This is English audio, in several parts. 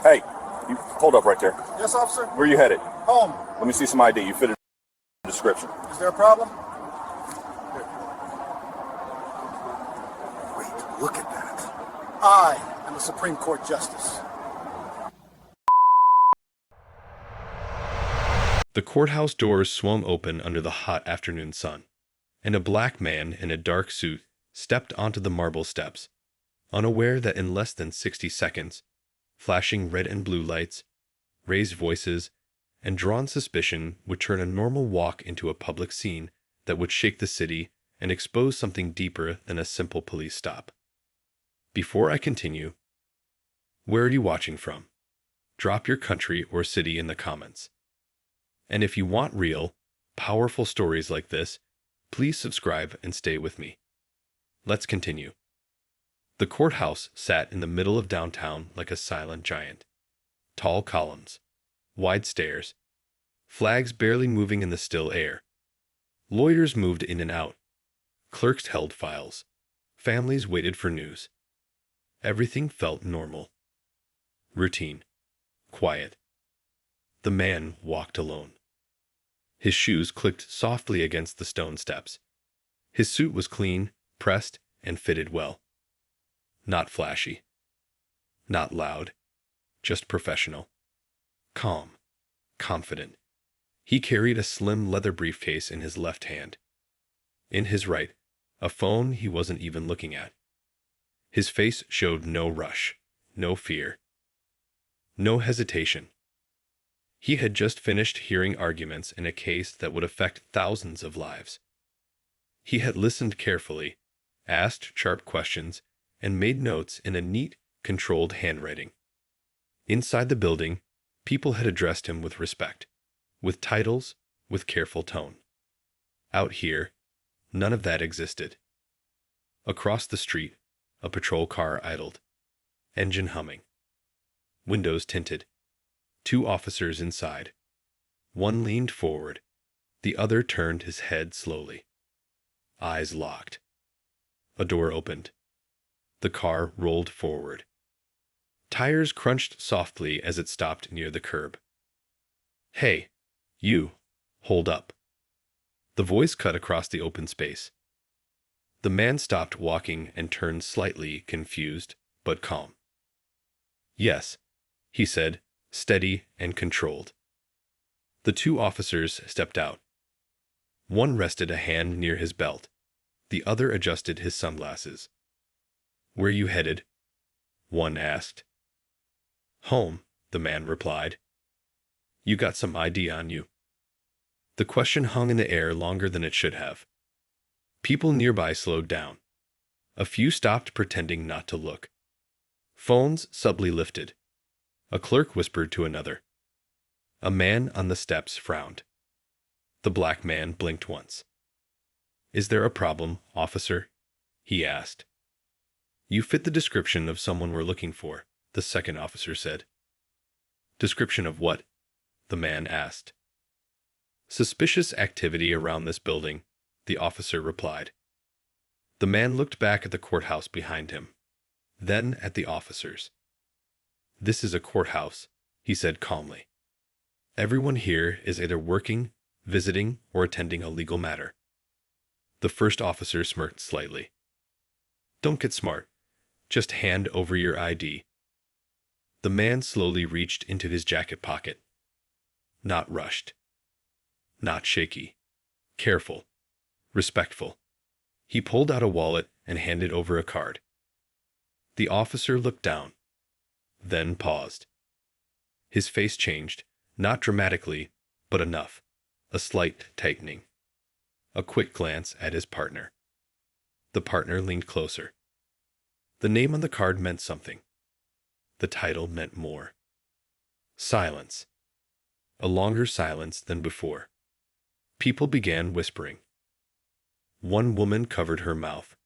Hey, you hold up right there. Yes, officer? Where you headed? Home. Let me see some ID. You fitted the description. Is there a problem? Wait, look at that. I am a Supreme Court Justice. The courthouse doors swung open under the hot afternoon sun, and a black man in a dark suit stepped onto the marble steps, unaware that in less than 60 seconds, flashing red and blue lights, raised voices, and drawn suspicion would turn a normal walk into a public scene that would shake the city and expose something deeper than a simple police stop. Before I continue, where are you watching from? Drop your country or city in the comments. And if you want real, powerful stories like this, please subscribe and stay with me. Let's continue. The courthouse sat in the middle of downtown like a silent giant. Tall columns, wide stairs, flags barely moving in the still air. Lawyers moved in and out. Clerks held files. Families waited for news. Everything felt normal. Routine. Quiet. The man walked alone. His shoes clicked softly against the stone steps. His suit was clean, pressed, and fitted well. Not flashy. Not loud. Just professional. Calm. Confident. He carried a slim leather briefcase in his left hand. In his right, a phone he wasn't even looking at. His face showed no rush, no fear, no hesitation. He had just finished hearing arguments in a case that would affect thousands of lives. He had listened carefully, asked sharp questions, and made notes in a neat, controlled handwriting. Inside the building, people had addressed him with respect, with titles, with careful tone. Out here, none of that existed. Across the street, a patrol car idled, engine humming, windows tinted. 2 officers inside. One leaned forward. The other turned his head slowly. Eyes locked. A door opened. The car rolled forward. Tires crunched softly as it stopped near the curb. "Hey, you, hold up." The voice cut across the open space. The man stopped walking and turned slightly confused, but calm. "Yes," he said, steady and controlled. The 2 officers stepped out. One rested a hand near his belt. The other adjusted his sunglasses. "Where you headed?" one asked. "Home," the man replied. "You got some ID on you." The question hung in the air longer than it should have. People nearby slowed down. A few stopped pretending not to look. Phones subtly lifted. A clerk whispered to another. A man on the steps frowned. The black man blinked once. "Is there a problem, officer?" he asked. "You fit the description of someone we're looking for," the second officer said. "Description of what?" the man asked. "Suspicious activity around this building," the officer replied. The man looked back at the courthouse behind him, then at the officers. "This is a courthouse," he said calmly. "Everyone here is either working, visiting, or attending a legal matter." The first officer smirked slightly. "Don't get smart. Just hand over your ID." The man slowly reached into his jacket pocket. Not rushed. Not shaky. Careful. Respectful. He pulled out a wallet and handed over a card. The officer looked down, then paused. His face changed, not dramatically, but enough. A slight tightening. A quick glance at his partner. The partner leaned closer. The name on the card meant something. The title meant more. Silence. A longer silence than before. People began whispering. One woman covered her mouth.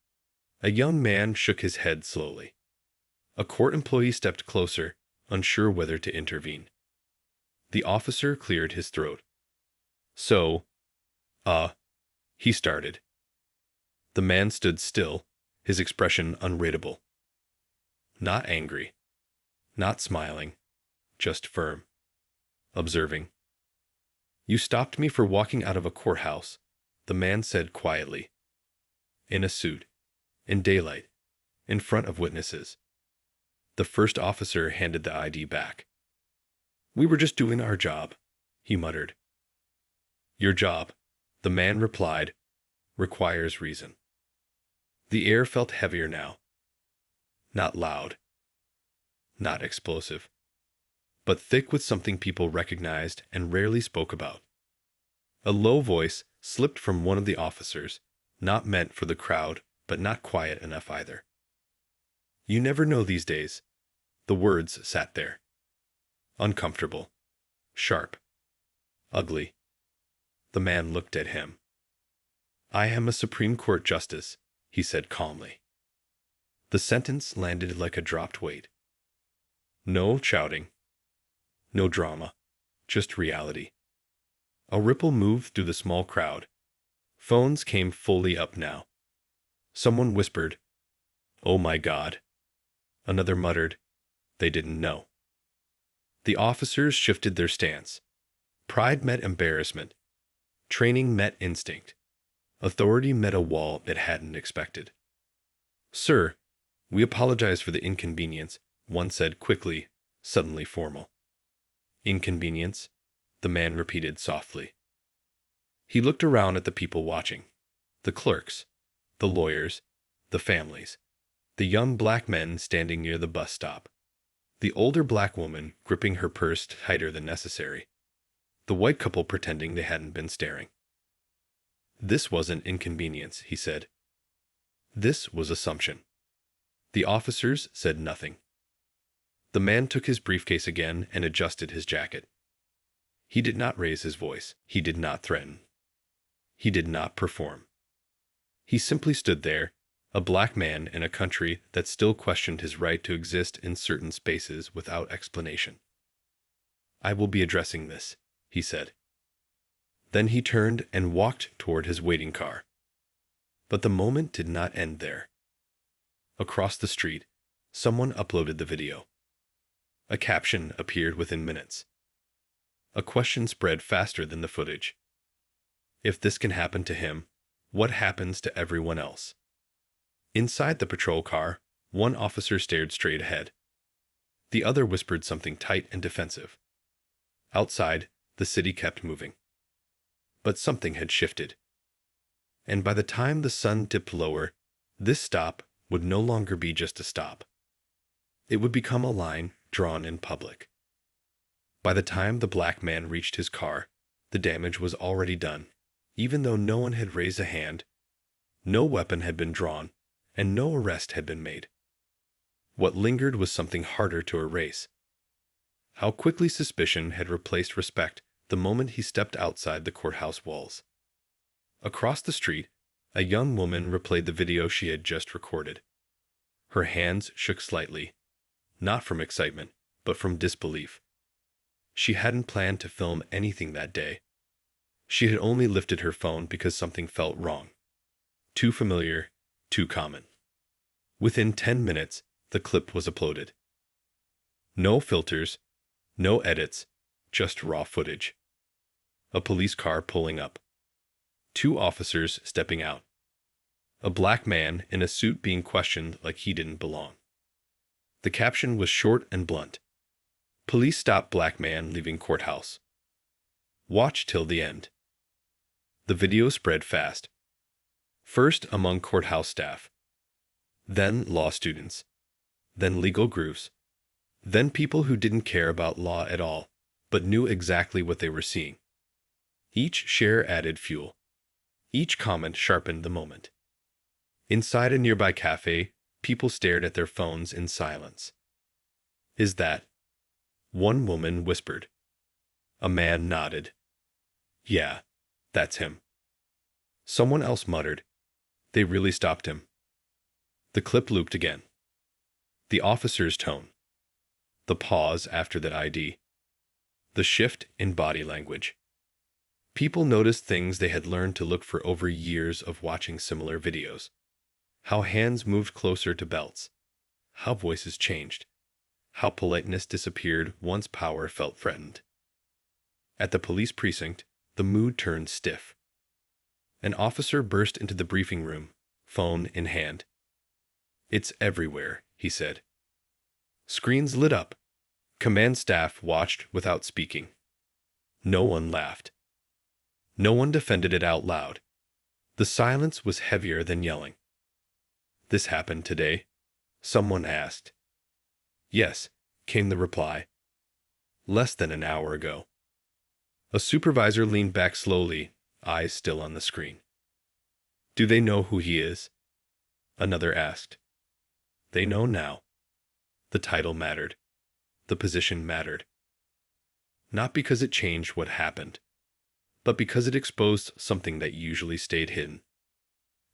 A young man shook his head slowly. A court employee stepped closer, unsure whether to intervene. The officer cleared his throat. "So, he started. The man stood still, his expression unreadable. Not angry. Not smiling. just firm. Observing. You stopped me for walking out of a courthouse, the man said quietly. In a suit. In daylight. In front of witnesses. The first officer handed the ID back. We were just doing our job, he muttered. Your job, the man replied, requires reason. The air felt heavier now. Not loud. Not explosive. But thick with something people recognized and rarely spoke about. A low voice slipped from one of the officers, not meant for the crowd, but not quiet enough either. You never know these days. The words sat there. Uncomfortable. Sharp. Ugly. The man looked at him. I am a Supreme Court justice, he said calmly. The sentence landed like a dropped weight. No shouting. No drama. Just reality. A ripple moved through the small crowd. Phones came fully up now. Someone whispered, "Oh my God." Another muttered, "They didn't know." The officers shifted their stance. Pride met embarrassment. Training met instinct. Authority met a wall it hadn't expected. Sir, we apologize for the inconvenience, one said quickly, suddenly formal. Inconvenience, the man repeated softly. He looked around at the people watching. The clerks, the lawyers, the families, the young black men standing near the bus stop, the older black woman gripping her purse tighter than necessary, the white couple pretending they hadn't been staring. This wasn't inconvenience, he said. This was assumption. The officers said nothing. The man took his briefcase again and adjusted his jacket. He did not raise his voice. He did not threaten. He did not perform. He simply stood there, a black man in a country that still questioned his right to exist in certain spaces without explanation. I will be addressing this, he said. Then he turned and walked toward his waiting car. But the moment did not end there. Across the street, someone uploaded the video. A caption appeared within minutes. A question spread faster than the footage. If this can happen to him, what happens to everyone else? Inside the patrol car, one officer stared straight ahead. The other whispered something tight and defensive. Outside, the city kept moving. But something had shifted. And by the time the sun dipped lower, this stop would no longer be just a stop. It would become a line drawn in public. By the time the black man reached his car, the damage was already done, even though no one had raised a hand, no weapon had been drawn, and no arrest had been made. What lingered was something harder to erase. How quickly suspicion had replaced respect the moment he stepped outside the courthouse walls. Across the street, a young woman replayed the video she had just recorded. Her hands shook slightly, not from excitement, but from disbelief. She hadn't planned to film anything that day. She had only lifted her phone because something felt wrong. Too familiar, too common. Within 10 minutes, the clip was uploaded. No filters, no edits, just raw footage. A police car pulling up. 2 officers stepping out. A black man in a suit being questioned like he didn't belong. The caption was short and blunt. Police stop black man leaving courthouse. Watch till the end. The video spread fast. First among courthouse staff. Then law students. Then legal groups. Then people who didn't care about law at all, but knew exactly what they were seeing. Each share added fuel. Each comment sharpened the moment. Inside a nearby cafe, people stared at their phones in silence. Is that? One woman whispered. A man nodded. Yeah, that's him. Someone else muttered. They really stopped him. The clip looped again. The officer's tone. The pause after that ID. The shift in body language. People noticed things they had learned to look for over years of watching similar videos. How hands moved closer to belts. How voices changed. how politeness disappeared once power felt threatened. At the police precinct, the mood turned stiff. An officer burst into the briefing room, phone in hand. "It's everywhere," he said. Screens lit up. Command staff watched without speaking. No one laughed. No one defended it out loud. The silence was heavier than yelling. "This happened today?" someone asked. "Yes," came the reply. "Less than an hour ago." A supervisor leaned back slowly, eyes still on the screen. "Do they know who he is?" Another asked. "They know now." The title mattered. The position mattered. Not because it changed what happened, but because it exposed something that usually stayed hidden.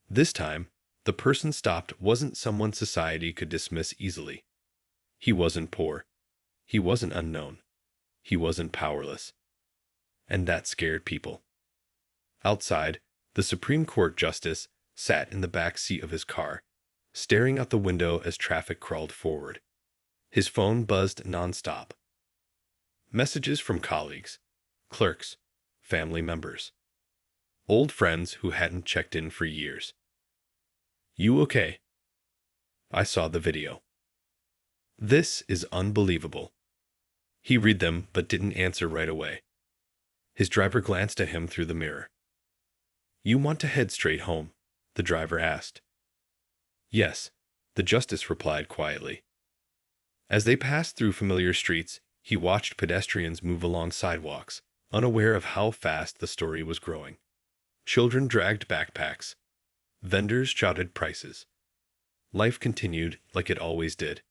This time, the person stopped wasn't someone society could dismiss easily. He wasn't poor. He wasn't unknown. He wasn't powerless. And that scared people. Outside, the Supreme Court justice sat in the back seat of his car, staring out the window as traffic crawled forward. His phone buzzed nonstop. Messages from colleagues, clerks, family members, old friends who hadn't checked in for years. "You okay?" "I saw the video." "This is unbelievable." He read them but didn't answer right away. His driver glanced at him through the mirror. "You want to head straight home?" the driver asked. "Yes," the justice replied quietly. As they passed through familiar streets, he watched pedestrians move along sidewalks, unaware of how fast the story was growing. Children dragged backpacks. Vendors shouted prices. Life continued like it always did.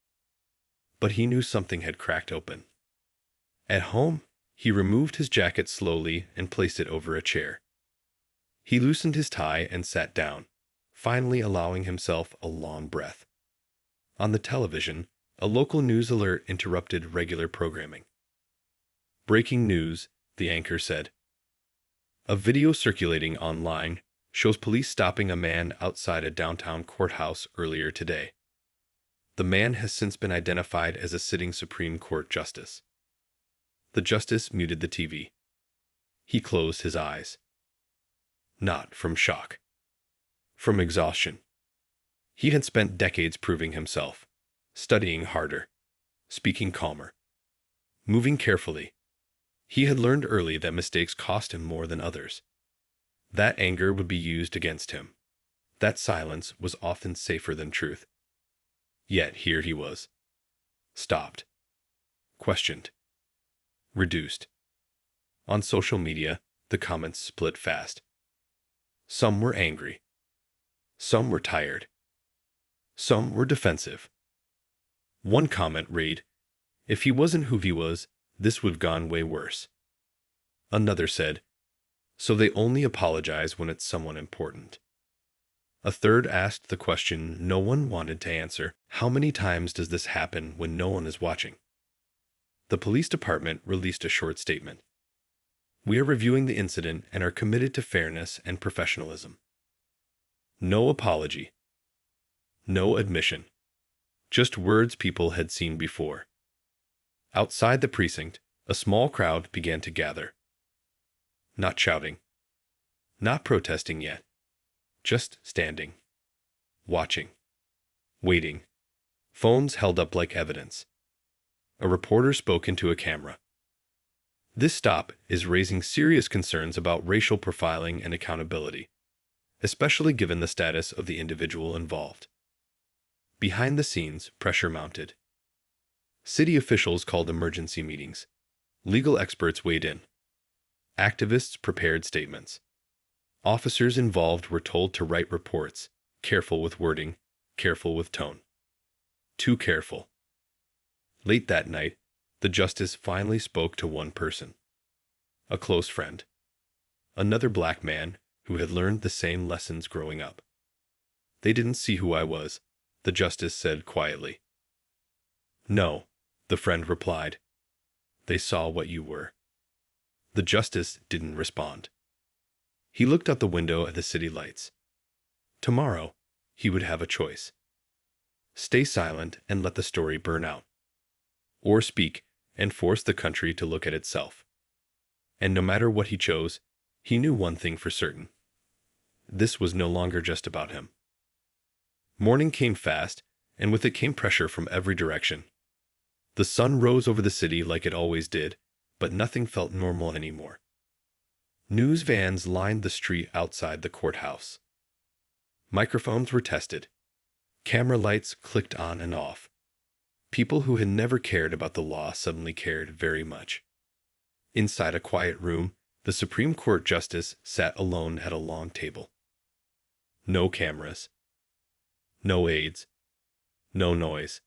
But he knew something had cracked open. At home, he removed his jacket slowly and placed it over a chair. He loosened his tie and sat down, finally allowing himself a long breath. On the television, a local news alert interrupted regular programming. "Breaking news," the anchor said. A video circulating online shows police stopping a man outside a downtown courthouse earlier today. The man has since been identified as a sitting Supreme Court justice. The justice muted the TV. He closed his eyes. Not from shock. From exhaustion. He had spent decades proving himself, studying harder, speaking calmer, moving carefully. He had learned early that mistakes cost him more than others. That anger would be used against him. That silence was often safer than truth. Yet here he was. Stopped. Questioned. Reduced. On social media, the comments split fast. Some were angry. Some were tired. Some were defensive. One comment read, "If he wasn't who he was, this would have gone way worse." Another said, "So they only apologize when it's someone important." A third asked the question no one wanted to answer: how many times does this happen when no one is watching? The police department released a short statement. "We are reviewing the incident and are committed to fairness and professionalism." No apology. No admission. Just words people had seen before. Outside the precinct, a small crowd began to gather. Not shouting. Not protesting yet. Just standing. Watching. Waiting. Phones held up like evidence. A reporter spoke into a camera. "This stop is raising serious concerns about racial profiling and accountability, especially given the status of the individual involved." Behind the scenes, pressure mounted. City officials called emergency meetings. Legal experts weighed in. Activists prepared statements. Officers involved were told to write reports, careful with wording, careful with tone. Too careful. Late that night, the justice finally spoke to one person. A close friend. Another black man who had learned the same lessons growing up. "They didn't see who I was," the justice said quietly. "No," the friend replied. "They saw what you were." The justice didn't respond. He looked out the window at the city lights. Tomorrow, he would have a choice. Stay silent and let the story burn out. or speak and force the country to look at itself. And no matter what he chose, he knew one thing for certain. This was no longer just about him. Morning came fast, and with it came pressure from every direction. The sun rose over the city like it always did, but nothing felt normal anymore. News vans lined the street outside the courthouse. Microphones were tested. Camera lights clicked on and off. People who had never cared about the law suddenly cared very much. Inside a quiet room, the Supreme Court Justice sat alone at a long table. No cameras. No aides. No noise.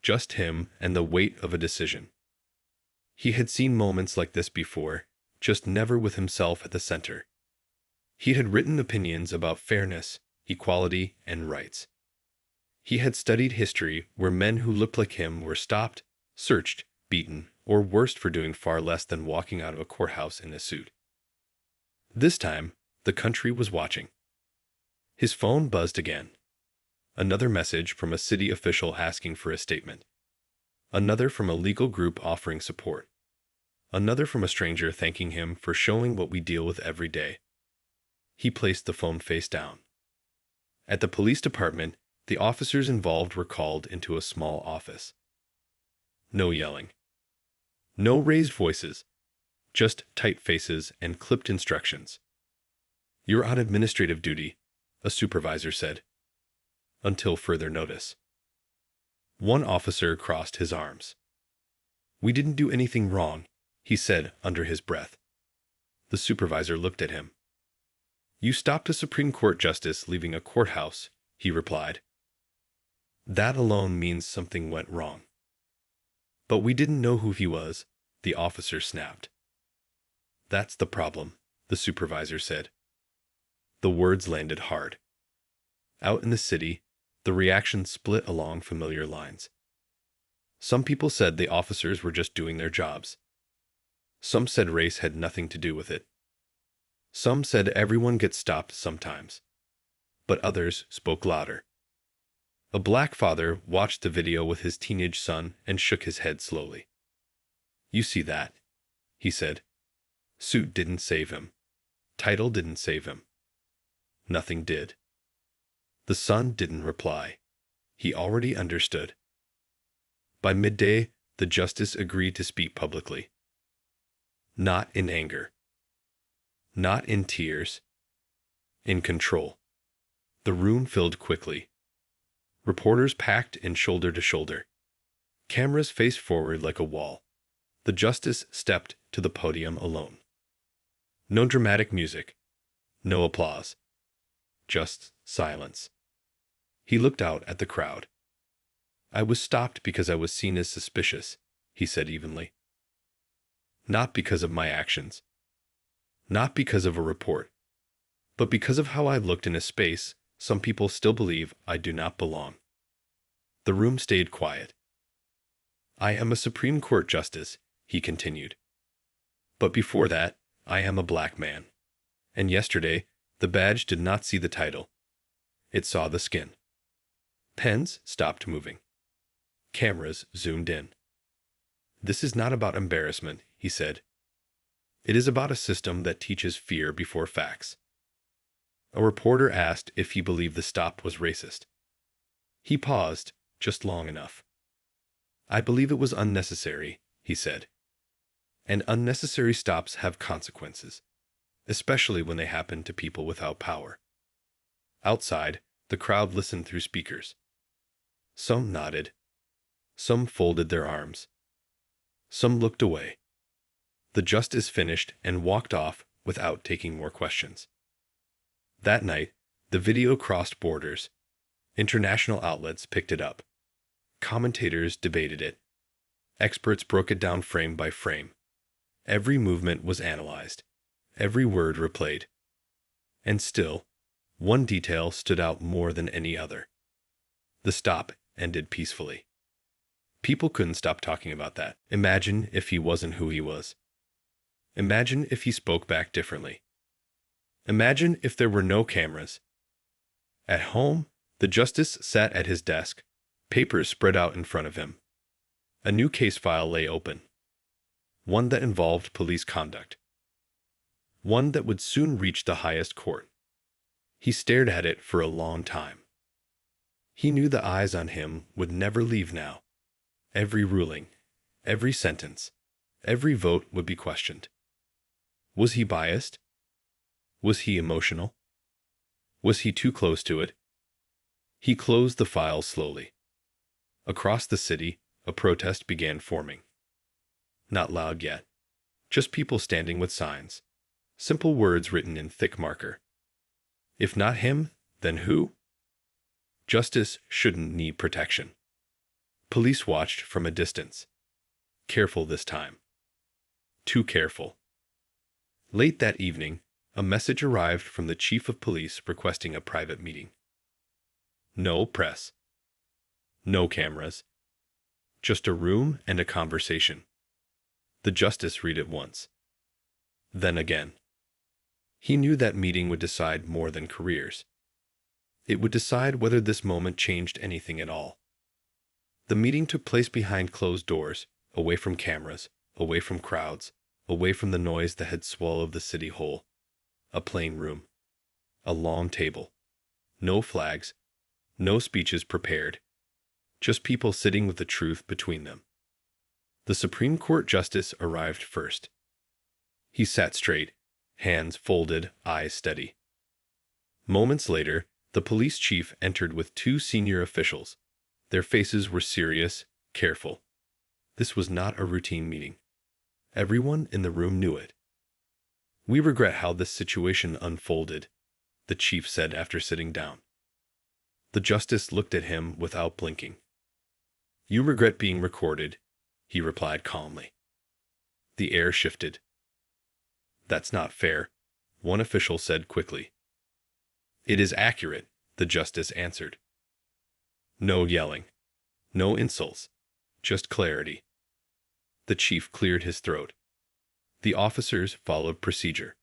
Just him and the weight of a decision. He had seen moments like this before, just never with himself at the center. He had written opinions about fairness, equality, and rights. He had studied history where men who looked like him were stopped, searched, beaten, or worse for doing far less than walking out of a courthouse in a suit. This time, the country was watching. His phone buzzed again. Another message from a city official asking for a statement. Another from a legal group offering support. Another from a stranger thanking him for showing what we deal with every day. He placed the phone face down. At the police department, the officers involved were called into a small office. No yelling. No raised voices. Just tight faces and clipped instructions. "You're on administrative duty," a supervisor said. "Until further notice." One officer crossed his arms. "We didn't do anything wrong," he said under his breath. The supervisor looked at him. "You stopped a Supreme Court justice leaving a courthouse," he replied. "That alone means something went wrong." "But we didn't know who he was," the officer snapped. "That's the problem," the supervisor said. The words landed hard. Out in the city, the reaction split along familiar lines. Some people said the officers were just doing their jobs. Some said race had nothing to do with it. Some said everyone gets stopped sometimes. But others spoke louder. A black father watched the video with his teenage son and shook his head slowly. "You see that?" he said. "Suit didn't save him. Title didn't save him. Nothing did." The son didn't reply. He already understood. By midday, the justice agreed to speak publicly. Not in anger. Not in tears. In control. The room filled quickly. Reporters packed in shoulder to shoulder. Cameras faced forward like a wall. The justice stepped to the podium alone. No dramatic music. No applause. Just silence. He looked out at the crowd. "I was stopped because I was seen as suspicious," he said evenly. "Not because of my actions. Not because of a report. But because of how I looked in a space some people still believe I do not belong." The room stayed quiet. "I am a Supreme Court justice," he continued. "But before that, I am a black man. And yesterday, the badge did not see the title. It saw the skin." Pens stopped moving. Cameras zoomed in. "This is not about embarrassment," he said. "It is about a system that teaches fear before facts." A reporter asked if he believed the stop was racist. He paused, just long enough. "I believe it was unnecessary," he said. "And unnecessary stops have consequences, especially when they happen to people without power." Outside, the crowd listened through speakers. Some nodded. Some folded their arms. Some looked away. The justice finished and walked off without taking more questions. That night, the video crossed borders. International outlets picked it up. Commentators debated it. Experts broke it down frame by frame. Every movement was analyzed. Every word replayed. And still, one detail stood out more than any other. The stop ended peacefully. People couldn't stop talking about that. Imagine if he wasn't who he was. Imagine if he spoke back differently. Imagine if there were no cameras. At home, the justice sat at his desk, papers spread out in front of him. A new case file lay open, one that involved police conduct, one that would soon reach the highest court. He stared at it for a long time. He knew the eyes on him would never leave now. Every ruling, every sentence, every vote would be questioned. Was he biased? Was he emotional? Was he too close to it? He closed the file slowly. Across the city, a protest began forming. Not loud yet, just people standing with signs, simple words written in thick marker. If not him, then who? Justice shouldn't need protection. Police watched from a distance. Careful this time. Too careful. Late that evening, a message arrived from the chief of police requesting a private meeting. No press. No cameras. Just a room and a conversation. The justice read it once. Then again. He knew that meeting would decide more than careers. It would decide whether this moment changed anything at all. The meeting took place behind closed doors, away from cameras, away from crowds, away from the noise that had swallowed the city whole. A plain room. A long table. No flags. No speeches prepared. Just people sitting with the truth between them. The Supreme Court Justice arrived first. He sat straight, hands folded, eyes steady. Moments later, the police chief entered with two senior officials. Their faces were serious, careful. This was not a routine meeting. Everyone in the room knew it. "We regret how this situation unfolded," the chief said after sitting down. The justice looked at him without blinking. "You regret being recorded," he replied calmly. The air shifted. "That's not fair," one official said quickly. "It is accurate," the justice answered. No yelling. No insults. Just clarity. The chief cleared his throat. The officers followed procedure.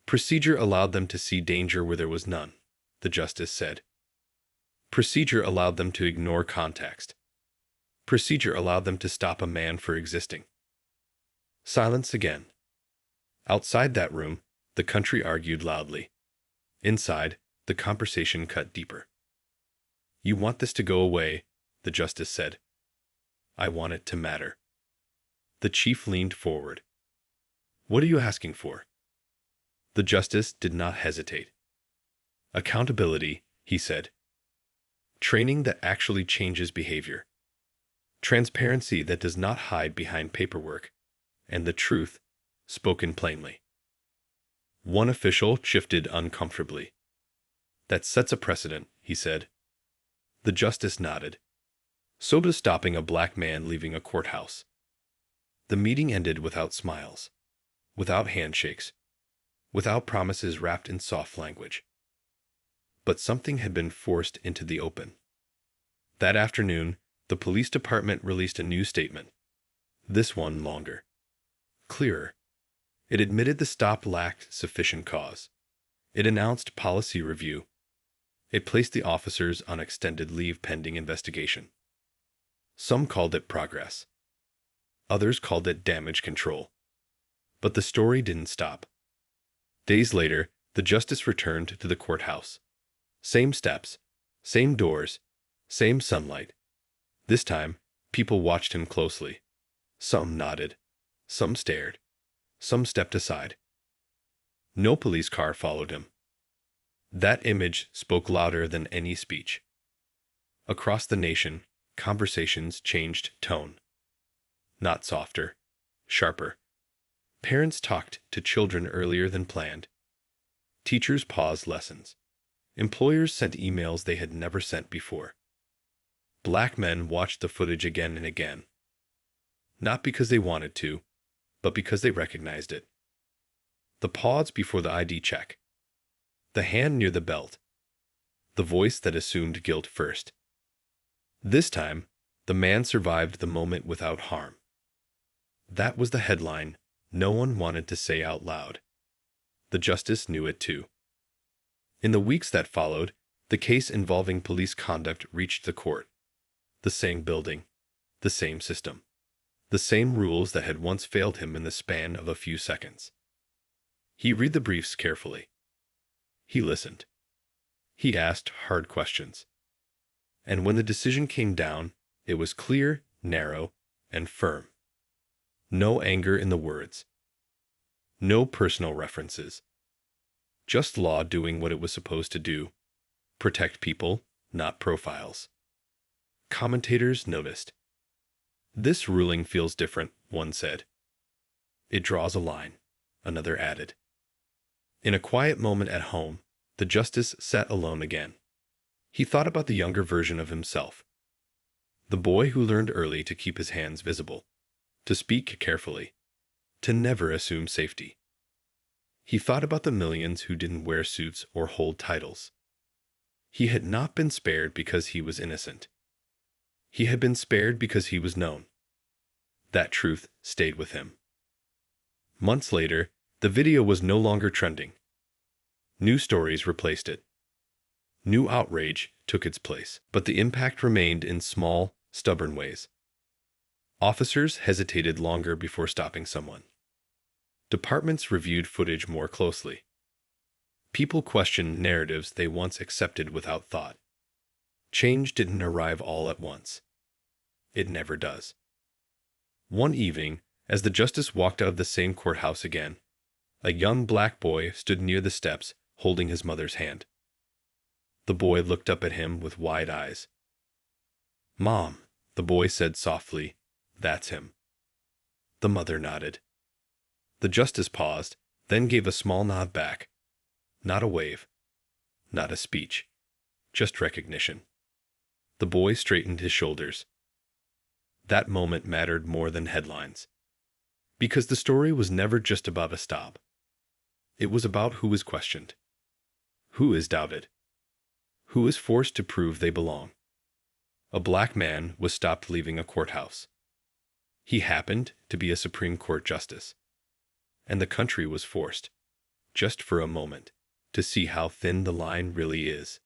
Procedure allowed them to see danger where there was none, the justice said. Procedure allowed them to ignore context. Procedure allowed them to stop a man for existing. Silence again. Outside that room, the country argued loudly. Inside, the conversation cut deeper. "You want this to go away," the justice said. "I want it to matter." The chief leaned forward. "What are you asking for?" The justice did not hesitate. "Accountability," he said. "Training that actually changes behavior. Transparency that does not hide behind paperwork. And the truth, spoken plainly." One official shifted uncomfortably. "That sets a precedent," he said. The justice nodded. So does stopping a black man leaving a courthouse. The meeting ended without smiles, without handshakes, without promises wrapped in soft language. But something had been forced into the open. That afternoon, the police department released a new statement. This one longer. Clearer. It admitted the stop lacked sufficient cause. It announced policy review. It placed the officers on extended leave pending investigation. Some called it progress. Others called it damage control. But the story didn't stop. Days later, the justice returned to the courthouse. Same steps, same doors, same sunlight. This time, people watched him closely. Some nodded. Some stared. Some stepped aside. No police car followed him. That image spoke louder than any speech. Across the nation, conversations changed tone. Not softer, sharper. Parents talked to children earlier than planned. Teachers paused lessons. Employers sent emails they had never sent before. Black men watched the footage again and again. Not because they wanted to, but because they recognized it. The pause before the ID check. The hand near the belt. The voice that assumed guilt first. This time, the man survived the moment without harm. That was the headline no one wanted to say out loud. The justice knew it too. In the weeks that followed, the case involving police conduct reached the court. The same building. The same system. The same rules that had once failed him in the span of a few seconds. He read the briefs carefully. He listened. He asked hard questions. And when the decision came down, it was clear, narrow, and firm. No anger in the words. No personal references. Just law doing what it was supposed to do. Protect people, not profiles. Commentators noticed. This ruling feels different, one said. It draws a line, another added. In a quiet moment at home, the justice sat alone again. He thought about the younger version of himself. The boy who learned early to keep his hands visible, to speak carefully, to never assume safety. He thought about the millions who didn't wear suits or hold titles. He had not been spared because he was innocent. He had been spared because he was known. That truth stayed with him. Months later, the video was no longer trending. New stories replaced it. New outrage took its place, but the impact remained in small, stubborn ways. Officers hesitated longer before stopping someone. Departments reviewed footage more closely. People questioned narratives they once accepted without thought. Change didn't arrive all at once. It never does. One evening, as the justice walked out of the same courthouse again, a young black boy stood near the steps, holding his mother's hand. The boy looked up at him with wide eyes. "Mom," the boy said softly, "that's him." The mother nodded. The justice paused, then gave a small nod back. Not a wave. Not a speech. Just recognition. The boy straightened his shoulders. That moment mattered more than headlines. Because the story was never just about a stop. It was about who is questioned. Who is doubted. Who is forced to prove they belong. A black man was stopped leaving a courthouse. He happened to be a Supreme Court justice. And the country was forced, just for a moment, to see how thin the line really is.